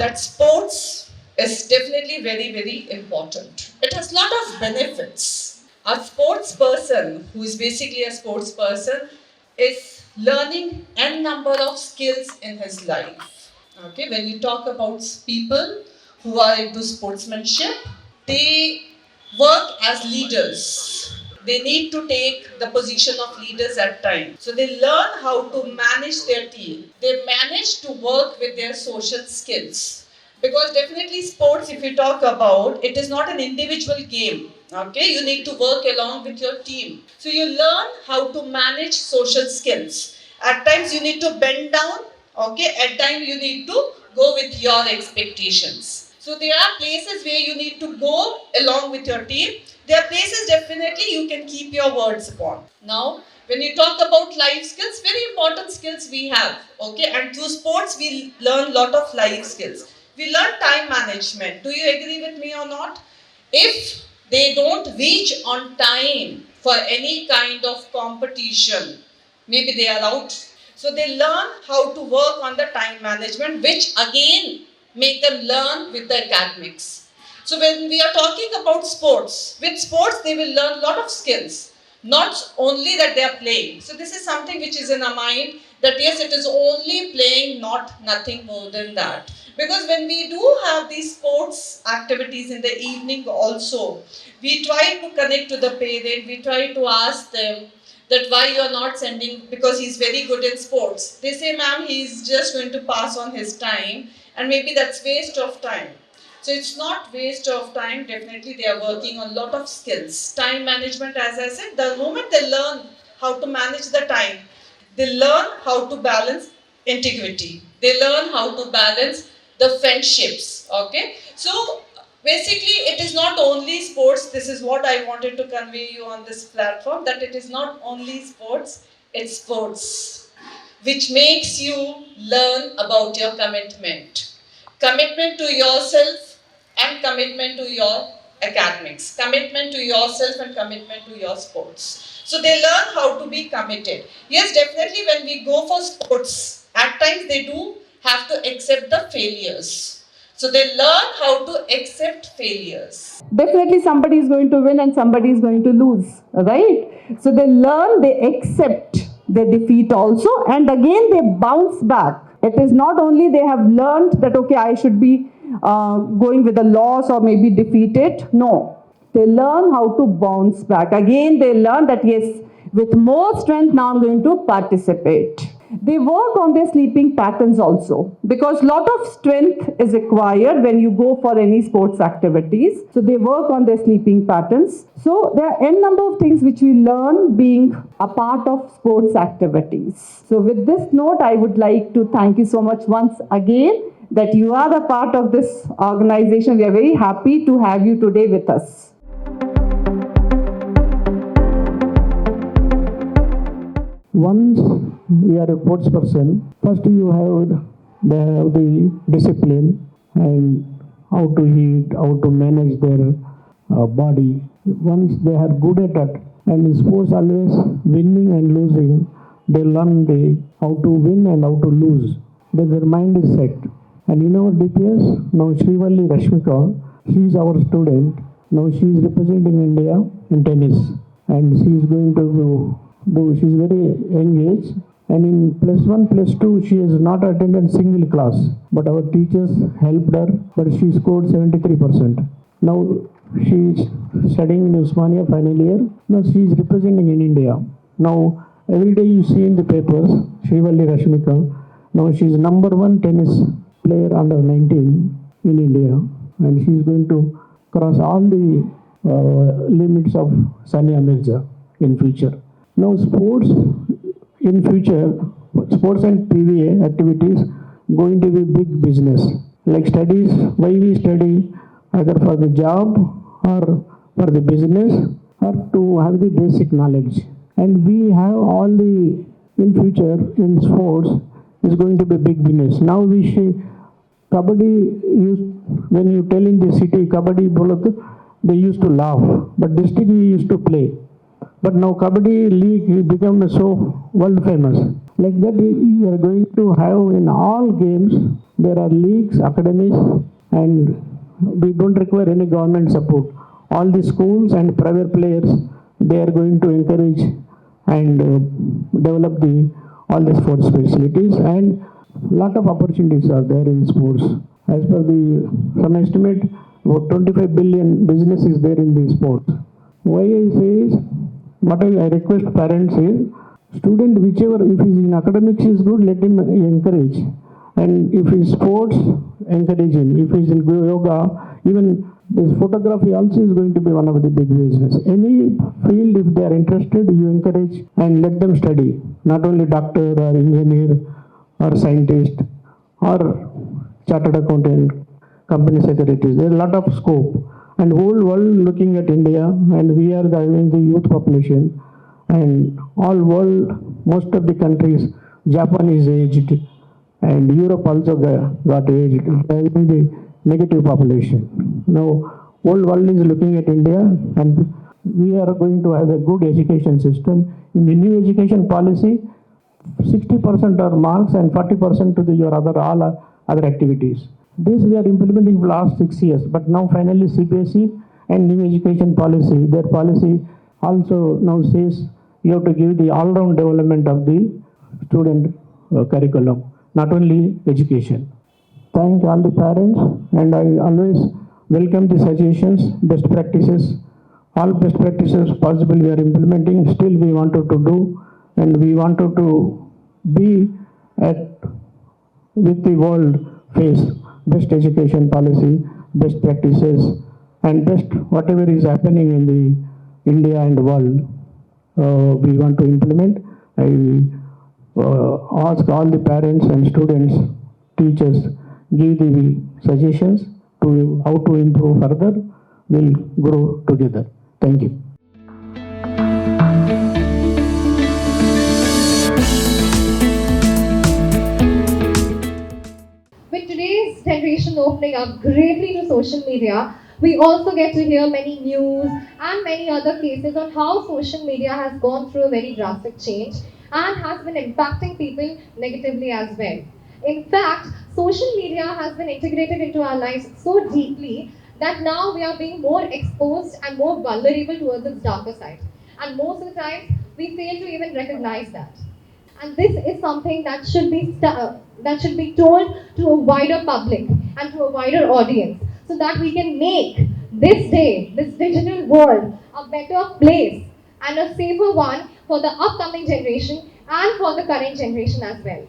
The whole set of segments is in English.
that sports is definitely very, very important. It has a lot of benefits. A sports person, who is basically a sports person, is learning n number of skills in his life. Okay, when you talk about people who are into sportsmanship, they work as leaders. They need to take the position of leaders at times. So they learn how to manage their team. They manage to work with their social skills. Because definitely sports, if you talk about, it is not an individual game. Okay, you need to work along with your team. So you learn how to manage social skills. At times you need to bend down. Okay, at times you need to go with your expectations. So there are places where you need to go along with your team. There are places definitely you can keep your words upon. Now, when you talk about life skills, very important skills we have. Okay, and through sports we learn a lot of life skills. We learn time management. Do you agree with me or not? If they don't reach on time for any kind of competition, maybe they are out. So they learn how to work on the time management, which again make them learn with the academics. So when we are talking about sports, with sports they will learn a lot of skills, not only that they are playing. So this is something which is in our mind, that yes, it is only playing, not nothing more than that. Because when we do have these sports activities in the evening also, we try to connect to the parent, we try to ask them that why you are not sending, because he's very good in sports. They say, ma'am, he's just going to pass on his time, and maybe that's waste of time. So it's not waste of time, definitely they are working on a lot of skills. Time management, as I said, the moment they learn how to manage the time, they learn how to balance integrity. They learn how to balance the friendships. Okay, so basically it is not only sports. This is what I wanted to convey you on this platform, that it is not only sports, it's sports which makes you learn about your commitment to yourself and commitment to your academics, commitment to yourself and commitment to your sports. So they learn how to be committed. Yes, definitely when we go for sports, at times they do have to accept the failures. So they learn how to accept failures. Definitely somebody is going to win and somebody is going to lose, right? So they learn, they accept their defeat also, and again they bounce back. It is not only they have learned that, okay, I should be going with a loss or maybe defeated. No, they learn how to bounce back. Again, they learn that, yes, with more strength, now I'm going to participate. They work on their sleeping patterns also, because lot of strength is required when you go for any sports activities. So they work on their sleeping patterns. So there are n number of things which we learn being a part of sports activities. So with this note, I would like to thank you so much once again that you are a part of this organization. We are very happy to have you today with us. Once you are a sports person, first you have the discipline and how to eat, how to manage their body. Once they are good at it, and in sports always winning and losing, they learn how to win and how to lose. Then their mind is set. And in our DPS, now Srivalli Rashmika, she is our student. Now she is representing India in tennis, and she is going to she is very engaged, and in +1, +2 she has not attended single class, but our teachers helped her, but she scored 73%. Now she is studying in Usmania final year. Now she is representing in India. Now every day you see in the papers, Srivalli Rashmika, now she is #1 tennis player under 19 in India, and she is going to cross all the limits of Sania Mirza in future. Now sports in future, sports and PVA activities going to be big business. Like studies, why we study either for the job or for the business or to have the basic knowledge. And we have all the, in future in sports is going to be big business. Now we see Kabaddi, when you tell in the city Kabaddi Bolak, they used to laugh, but district we used to play. But now Kabaddi League become so world famous. Like that, you are going to have in all games, there are leagues, academies, and we don't require any government support. All the schools and private players, they are going to encourage and develop the all the sports facilities, and lot of opportunities are there in sports. As per the some estimate, about 25 billion business is there in the sports. Why I say is, what I request parents is, student whichever, if he is in academics is good, let him encourage. And if he is sports, encourage him. If he is in yoga, even this photography also is going to be one of the big business. Any field, if they are interested, you encourage and let them study. Not only doctor or engineer or scientist or chartered accountant, company secretaries. There is a lot of scope. And whole world looking at India, and we are having the youth population, and all world, most of the countries, Japan is aged, and Europe also got aged, having the negative population. Now, whole world is looking at India, and we are going to have a good education system. In the new education policy, 60% are marks and 40% to the your other activities. This we are implementing for last 6 years, but now finally CBSE and new education policy, their policy also now says you have to give the all-round development of the student curriculum, not only education. Thank all the parents, and I always welcome the suggestions, best practices. All best practices possible we are implementing. Still we wanted to do, and we wanted to be at with the world face best education policy, best practices, and best whatever is happening in the India and world. We want to implement. I ask all the parents and students, teachers, give the suggestions to how to improve further. We'll grow together. Thank you. With today's generation opening up greatly to social media, we also get to hear many news and many other cases on how social media has gone through a very drastic change and has been impacting people negatively as well. In fact, social media has been integrated into our lives so deeply that now we are being more exposed and more vulnerable towards its darker side. And most of the time, we fail to even recognize that. And this is something that should be told to a wider public and to a wider audience, so that we can make this day, this digital world, a better place and a safer one for the upcoming generation and for the current generation as well.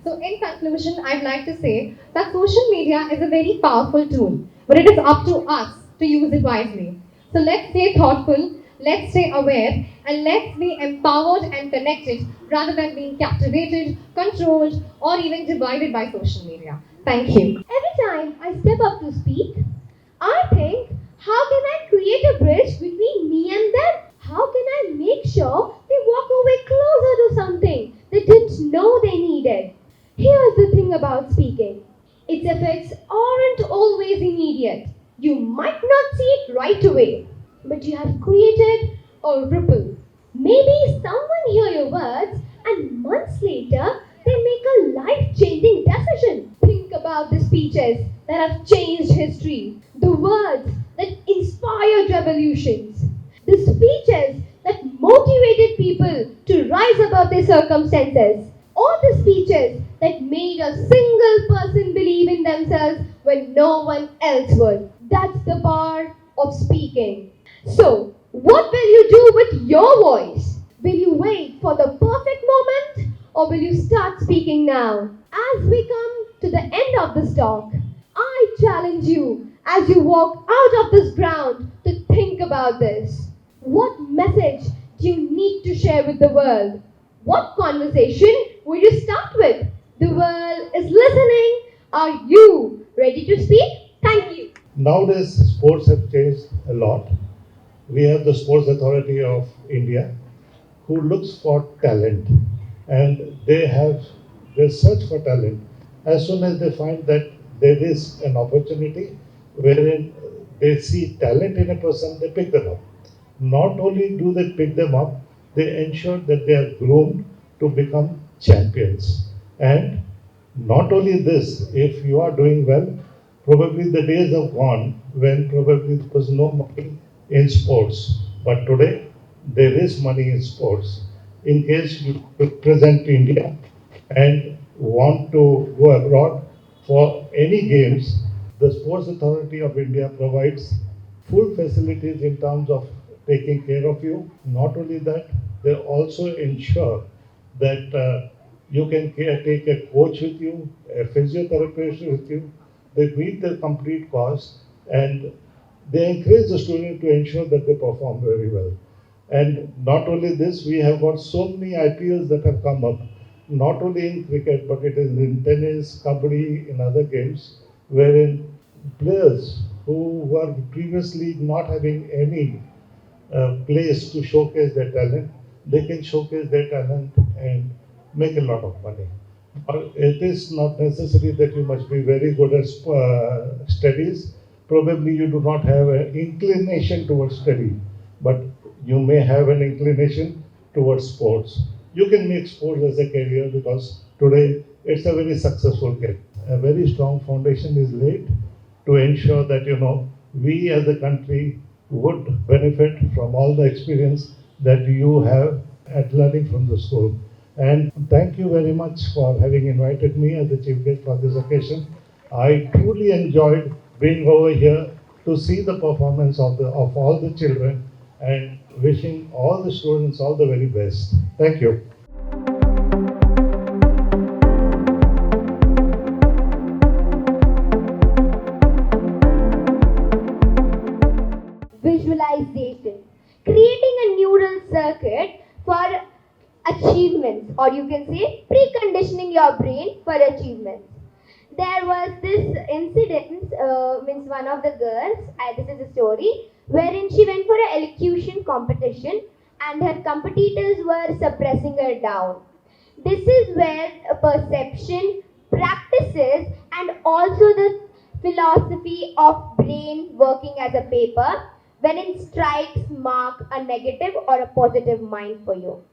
So in conclusion, I'd like to say that social media is a very powerful tool, but it is up to us to use it wisely. So let's stay thoughtful, let's stay aware, and let's be empowered and connected rather than being captivated, controlled, or even divided by social media. Thank you. Every time I step up to speak, I think, how can I create a bridge between me and them? How can I make sure they walk away closer to something they didn't know they needed? Here's the thing about speaking. Its effects aren't always immediate. You might not see it right away, but you have created a ripple. Maybe someone hears your words and months later they make a life-changing decision. Think about the speeches that have changed history, the words that inspired revolutions, the speeches that motivated people to rise above their circumstances, or the speeches that made a single person believe in themselves when no one else would. That's the power of speaking. So, what will you do with your voice? Will you wait for the perfect moment, or will you start speaking now? As we come to the end of this talk, I challenge you as you walk out of this ground to think about this. What message do you need to share with the world? What conversation will you start with? The world is listening. Are you ready to speak? Thank you. Nowadays, sports have changed a lot. We have the Sports Authority of India who looks for talent, and they search for talent. As soon as they find that there is an opportunity wherein they see talent in a person, they pick them up. Not only do they pick them up, they ensure that they are groomed to become champions. And not only this, if you are doing well, probably the days have gone when probably there was no money in sports. But today, there is money in sports. In case you represent India and want to go abroad for any games, the Sports Authority of India provides full facilities in terms of taking care of you. Not only that, they also ensure that you can take a coach with you, a physiotherapist with you. They meet the complete cost and they encourage the student to ensure that they perform very well. And not only this, we have got so many IPLs that have come up, not only in cricket, but it is in tennis, kabaddi, in other games, wherein players who were previously not having any place to showcase their talent, they can showcase their talent and make a lot of money. It is not necessary that you must be very good at studies. Probably you do not have an inclination towards study, but you may have an inclination towards sports. You can make sports as a career because today it's a very successful career. A very strong foundation is laid to ensure that we as a country would benefit from all the experience that you have at learning from the school. And thank you very much for having invited me as the chief guest for this occasion. I truly enjoyed being over here to see the performance of all the children and wishing all the students all the very best. Thank you. Visualization. Creating a neural circuit for achievements, or you can say preconditioning your brain for achievements. There was this incident, means one of the girls, this is a story, wherein she went for an elocution competition and her competitors were suppressing her down. This is where perception, practices, and also the philosophy of brain working as a paper when it strikes mark a negative or a positive mind for you.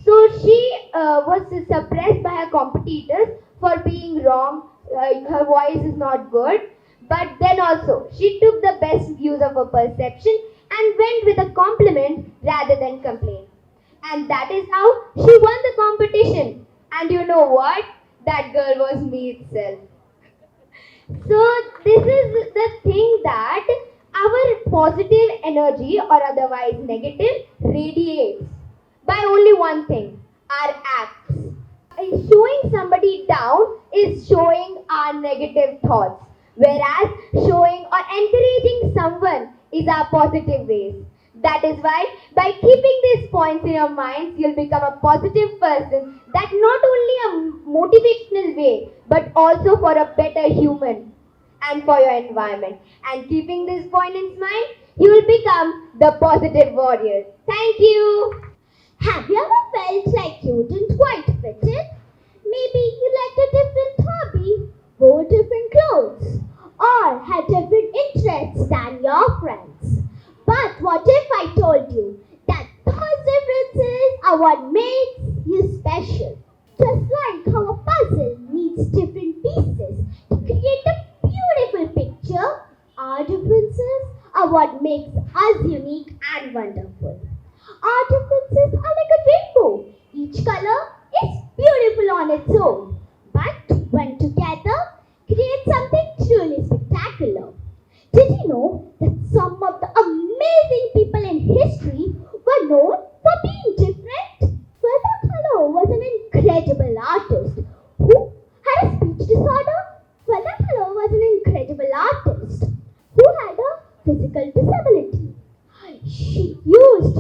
So she was suppressed by her competitors for being wrong. Her voice is not good. But then also, she took the best views of her perception and went with a compliment rather than complaint. And that is how she won the competition. And you know what? That girl was me itself. So this is the thing that our positive energy or otherwise negative radiates by only one thing, our acts. Showing somebody down is showing our negative thoughts, whereas showing or encouraging someone is our positive ways. That is why by keeping these points in your minds, you'll become a positive person, that not only a motivational way, but also for a better human and for your environment. And keeping this point in mind, you will become the positive warrior. Thank you. Have you ever felt like you didn't quite fit in? Maybe you liked a different hobby, wore different clothes, or had different interests than your friends. But what if I told you that those differences are what makes you special? Just like how a puzzle needs different pieces to create a beautiful picture, our differences are what makes us unique and wonderful. Our differences are like a rainbow. Each color is beautiful on its own, but when together, create something truly spectacular. Did you know that some of the amazing people in history were known for being different? Color was an incredible artist who had a speech disorder. Color was an incredible artist who had a physical disability. She used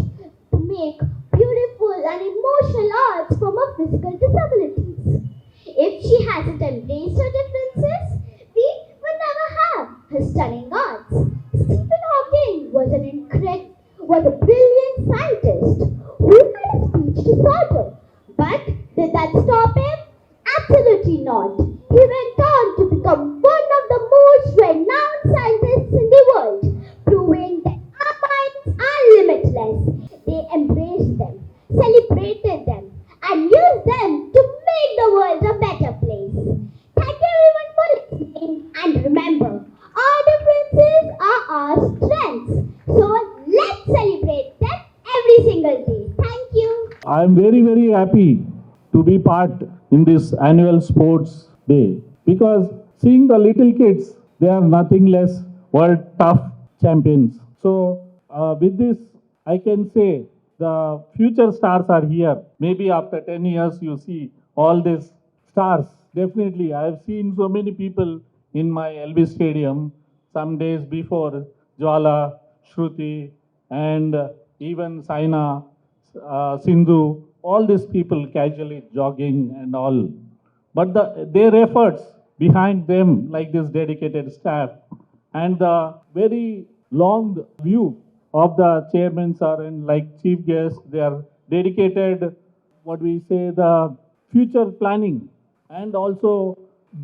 to make beautiful and emotional arts from her physical disabilities. If she hasn't embraced her differences, we would never have her stunning arts. Stephen Hawking was a brilliant scientist who had a speech disorder. But did that stop him? Absolutely not. He went on to become one of the most renowned scientists in the world, proving that our minds are limitless. They embraced them, celebrated them, and used them to I'm very, very happy to be part in this annual sports day because seeing the little kids, they are nothing less world tough champions. So with this, I can say the future stars are here. Maybe after 10 years, you see all these stars. Definitely, I have seen so many people in my LV Stadium some days before Jwala, Shruti, and even Saina, Sindhu, all these people casually jogging and all. But their efforts behind them, like this dedicated staff, and the very long view of the chairmen sir and like chief guests, they are dedicated, what we say, the future planning, and also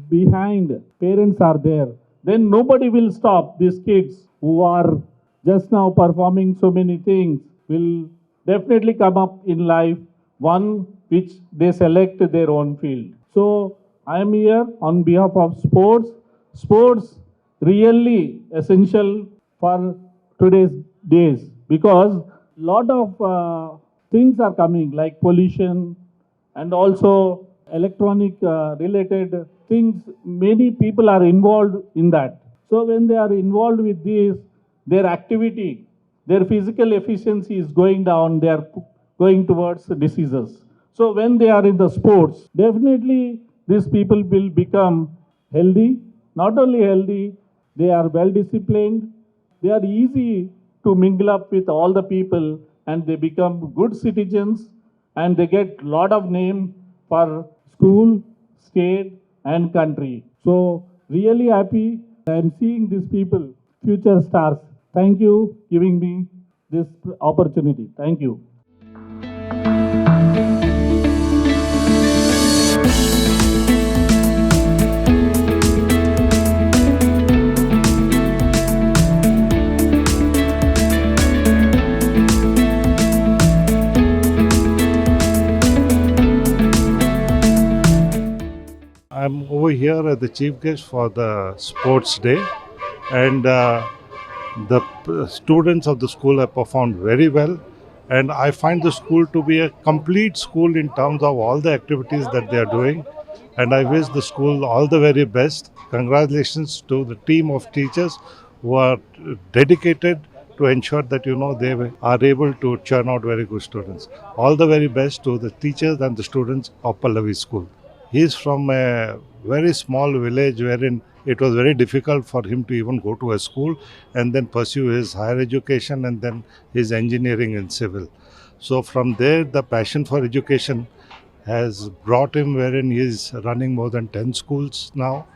behind parents are there. Then nobody will stop these kids who are just now performing so many things will definitely come up in life, one which they select their own field. So I am here on behalf of sports. Sports really essential for today's days because lot of things are coming like pollution and also electronic related things. Many people are involved in that. So when they are involved with this, their activity, their physical efficiency is going down, they are going towards diseases. So when they are in the sports, definitely these people will become healthy. Not only healthy, they are well disciplined, they are easy to mingle up with all the people and they become good citizens and they get lot of name for school, state and country. So really happy I am seeing these people, future stars. Thank you giving me this opportunity. Thank you. I'm over here as the chief guest for the sports day, and students of the school have performed very well. And I find the school to be a complete school in terms of all the activities that they are doing. And I wish the school all the very best. Congratulations to the team of teachers who are dedicated to ensure that they are able to churn out very good students. All the very best to the teachers and the students of Pallavi School. He is from a very small village wherein it was very difficult for him to even go to a school and then pursue his higher education and then his engineering and civil. So from there, the passion for education has brought him wherein he is running more than 10 schools now.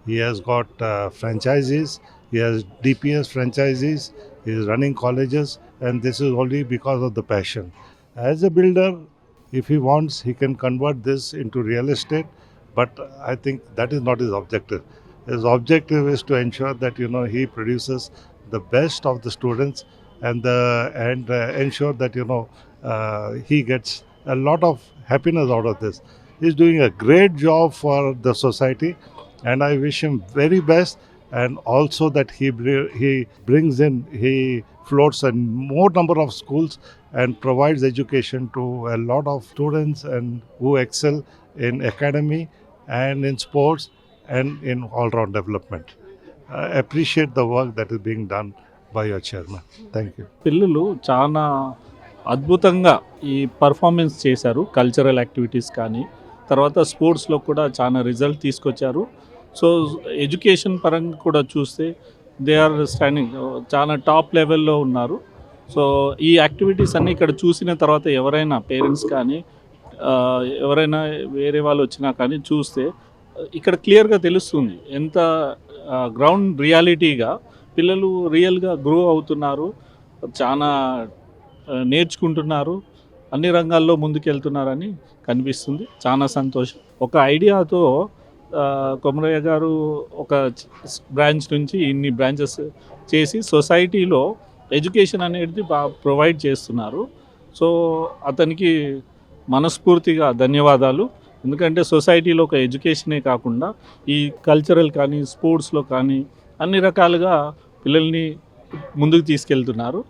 He has got franchises, he has DPS franchises, he is running colleges, and this is only because of the passion. As a builder, if he wants, he can convert this into real estate, but I think that is not his objective. His objective is to ensure that he produces the best of the students and ensure that he gets a lot of happiness out of this. He's doing a great job for the society, and I wish him very best. And also that he floats a more number of schools and provides education to a lot of students and who excel in academy and in sports and in all-round development. I appreciate the work that is being done by your chairman. Thank you. పిల్లలు చాలా అద్భుతంగా ఈ performance చేశారు. Cultural activities కానీ తర్వాత స్పోర్ట్స్లో కూడా చాలా రిజల్ట్ తీసుకొచ్చారు. సో ఎడ్యుకేషన్ పరంగా కూడా చూస్తే దే ఆర్ స్టాండింగ్ చాలా టాప్ లెవెల్లో ఉన్నారు. సో ఈ యాక్టివిటీస్ అన్నీ ఇక్కడ చూసిన తర్వాత ఎవరైనా పేరెంట్స్ కానీ ఎవరైనా వేరే వాళ్ళు వచ్చినా కానీ చూస్తే ఇక్కడ క్లియర్గా తెలుస్తుంది ఎంత గ్రౌండ్ రియాలిటీగా పిల్లలు రియల్గా గ్రో అవుతున్నారు, చాలా నేర్చుకుంటున్నారు, అన్ని రంగాల్లో ముందుకెళ్తున్నారని కనిపిస్తుంది. చాలా సంతోషం. ఒక ఐడియాతో కొమరయ్య గారు ఒక బ్రాంచ్ నుంచి ఇన్ని బ్రాంచెస్ చేసి సొసైటీలో ఎడ్యుకేషన్ అనేది ప్రొవైడ్ చేస్తున్నారు. సో అతనికి మనస్ఫూర్తిగా ధన్యవాదాలు. ఎందుకంటే సొసైటీలో ఒక ఎడ్యుకేషనే కాకుండా ఈ కల్చరల్ కానీ స్పోర్ట్స్లో కానీ అన్ని రకాలుగా పిల్లల్ని ముందుకు తీసుకెళ్తున్నారు.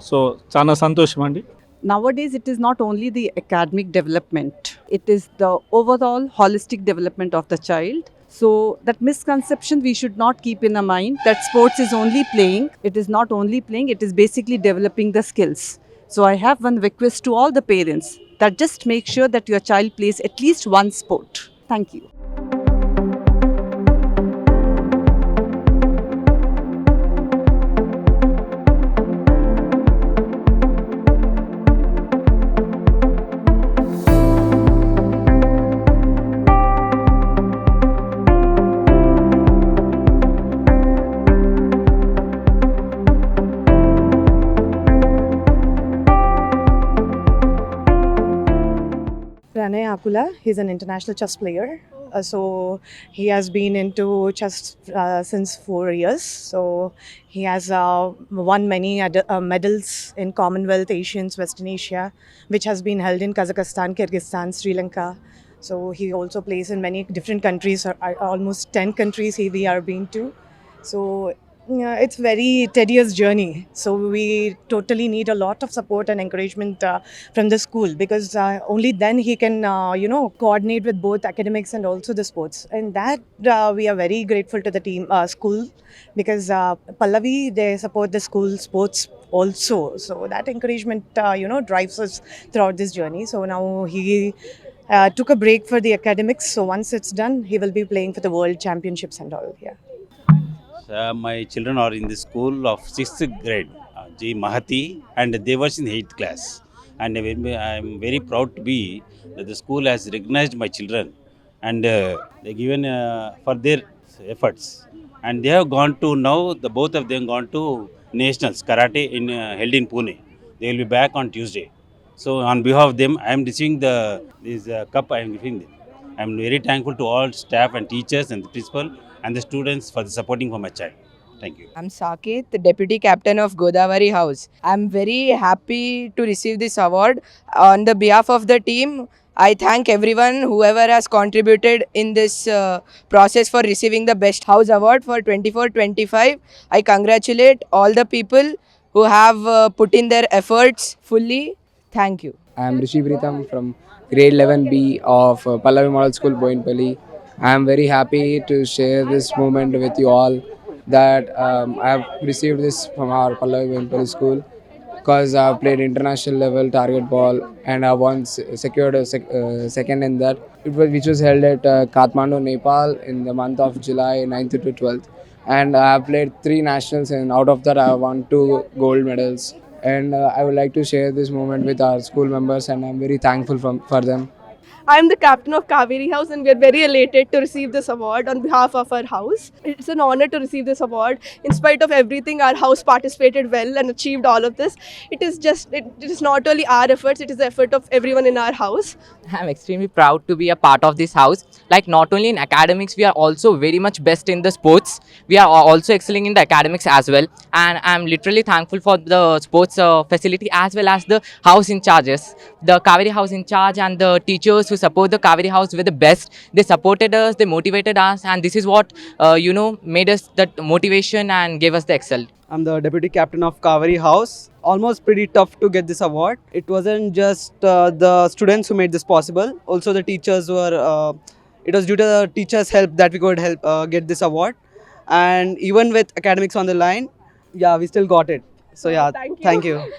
సో చాలా సంతోషం అండి. Nowadays, it is not only the academic development, it is the overall holistic development of the child. So, that misconception we should not keep in our mind that sports is only playing. It is not only playing, it is basically developing the skills. So, I have one request to all the parents that just make sure that your child plays at least one sport. Thank you. Pranay Akula, he's an international chess player. So he has been into chess since 4 years. So he has won many medals in Commonwealth, Asians, Western Asia, which has been held in Kazakhstan, Kyrgyzstan, Sri Lanka. So he also plays in many different countries, almost 10 countries we are been to. So yeah, it's very tedious journey. So we totally need a lot of support and encouragement from the school, because only then he can, coordinate with both academics and also the sports. And that we are very grateful to the team, school, because Pallavi, they support the school sports also. So that encouragement, drives us throughout this journey. So now he took a break for the academics. So once it's done, he will be playing for the world championships and all. Yeah. My children are in the school of 6th grade, G. Mahati, and they were in 8th class. And I am very proud to be that the school has recognized my children, and they given for their efforts. And they have gone to now, the both of them gone to nationals karate in held in Pune. They will be back on Tuesday. So on behalf of them, I am receiving this cup. I am giving them. I am very thankful to all staff and teachers and the principal and the students for the supporting for my child. Thank you. I'm Saket, the Deputy Captain of Godavari House. I'm very happy to receive this award. On the behalf of the team, I thank everyone, whoever has contributed in this process for receiving the Best House Award for 24-25. I congratulate all the people who have put in their efforts fully. Thank you. I am Rishi Pritam from grade 11B of Pallavi Model School, Bowenpally. I am very happy to share this moment with you all, that I have received this from our Pallavi Bowenpally School, because I have played international level target ball and I once secured a second in that, which was held at Kathmandu, Nepal in the month of July 9th to 12th. And I have played 3 nationals, and out of that I have won 2 gold medals. And I would like to share this moment with our school members, and I'm very thankful for them. I am the captain of Kaveri House, and we are very elated to receive this award on behalf of our house. It's an honor to receive this award. In spite of everything, our house participated well and achieved all of this. It is not only our efforts, it is the effort of everyone in our house. I'm extremely proud to be a part of this house. Like, not only in academics, we are also very much best in the sports. We are also excelling in the academics as well. And I'm literally thankful for the sports facility as well as the house in charges. The Kaveri House in charge and the teachers who support the Kaveri House were the best. They supported us, they motivated us, and this is what, made us that motivation and gave us the excel. I'm the deputy captain of Kaveri House. Almost pretty tough to get this award. It wasn't just the students who made this possible. Also the teachers were, it was due to the teachers' help that we could help get this award. And even with academics on the line, yeah, we still got it. So yeah, thank you.